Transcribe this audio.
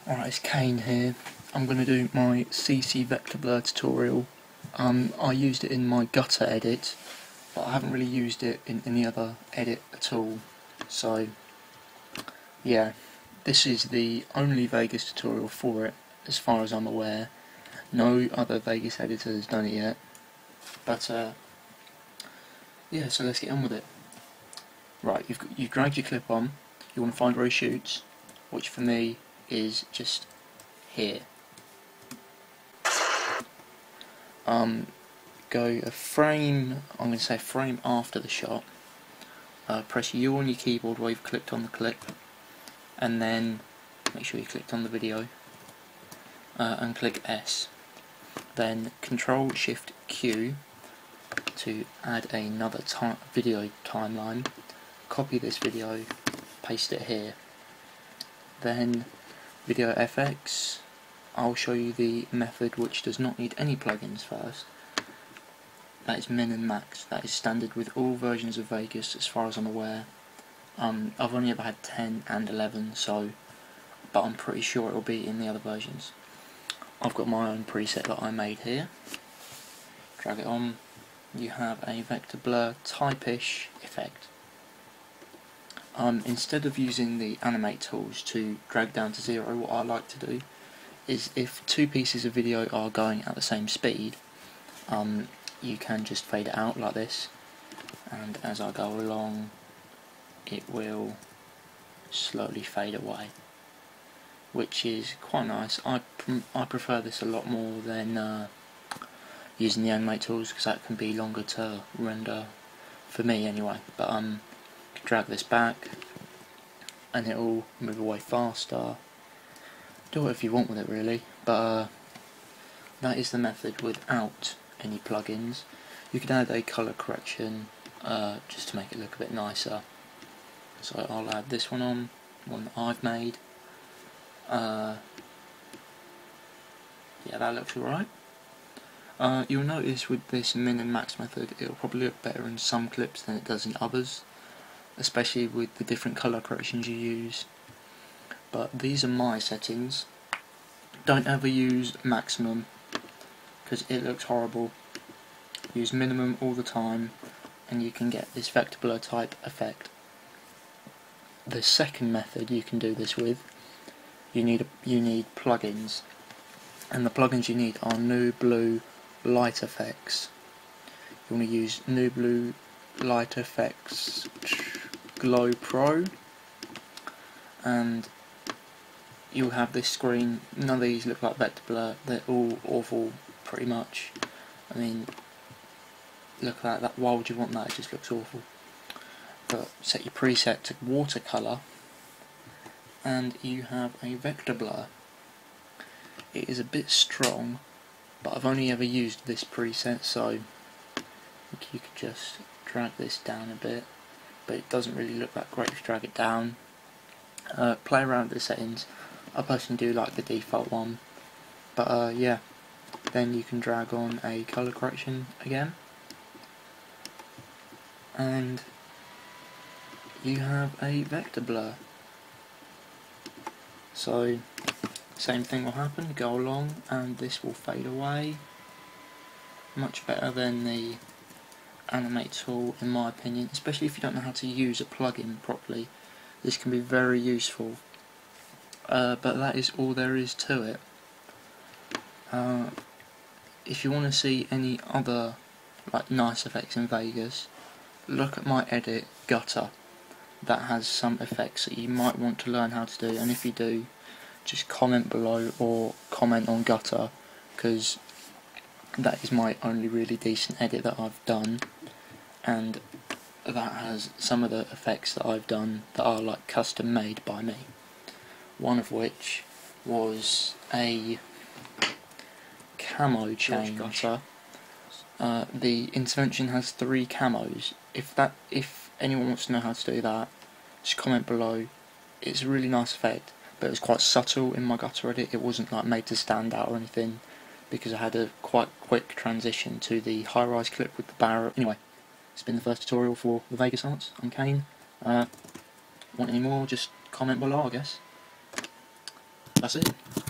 Alright, it's Kane here. I'm going to do my CC vector blur tutorial. I used it in my gutter edit, but I haven't really used it in any other edit at all. So, yeah, this is the only Vegas tutorial for it, as far as I'm aware. No other Vegas editor has done it yet. But, yeah, so let's get on with it. Right, you've dragged your clip on. You want to find where it shoots, which for me is just here. Go a frame, I'm going to say a frame after the shot. Press U on your keyboard while you've clicked on the clip, and then make sure you clicked on the video, and click S. Then Control Shift Q to add another video timeline. Copy this video, paste it here. Then Video FX, I'll show you the method which does not need any plugins first. That is min and max. That is standard with all versions of Vegas as far as I'm aware. I've only ever had 10 and 11, but I'm pretty sure it will be in the other versions. I've got my own preset that I made here. Drag it on. You have a vector blur type-ish effect. Instead of using the animate tools to drag down to 0, what I like to do is, if two pieces of video are going at the same speed, you can just fade it out like this, and as I go along it will slowly fade away, which is quite nice. I prefer this a lot more than using the animate tools, because that can be longer to render for me anyway. But drag this back and it will move away faster. Do whatever you want with it really, but that is the method without any plugins. You can add a colour correction just to make it look a bit nicer. So I'll add this one that I've made. Yeah, that looks alright. You'll notice with this min and max method it'll probably look better in some clips than it does in others, especially with the different colour corrections you use. But these are my settings. Don't ever use maximum, because it looks horrible. Use minimum all the time and you can get this vector blur type effect. The second method you can do this with, you need plugins, and the plugins you need are New Blue Light Effects. You want to use New Blue Light Effects Glow Pro, and you'll have this screen. None of these look like vector blur, they're all awful pretty much. I mean, look at that, why would you want that? It just looks awful. But set your preset to watercolour and you have a vector blur. It is a bit strong, but I've only ever used this preset, so you could just drag this down a bit, but it doesn't really look that great if you drag it down. Play around with the settings. I personally do like the default one, but yeah, then you can drag on a colour correction again, and you have a vector blur. So same thing will happen, go along and this will fade away. Much better than the animate tool in my opinion, especially if you don't know how to use a plugin properly. This can be very useful, but that is all there is to it. If you want to see any other nice effects in Vegas, look at my edit Gutter. That has some effects that you might want to learn how to do, and if you do, just comment below or comment on Gutter, because that is my only really decent edit that I've done, and that has some of the effects that I've done that are like custom made by me. One of which was a camo chain gutter. The intervention has 3 camos. If anyone wants to know how to do that, just comment below. It's a really nice effect, but it was quite subtle in my gutter edit. It wasn't like made to stand out or anything, because I had a quite quick transition to the high-rise clip with the barrel. Anyway, it's been the first tutorial for the Vegas Arts. I'm Kane. Want any more, just comment below, I guess. that's it.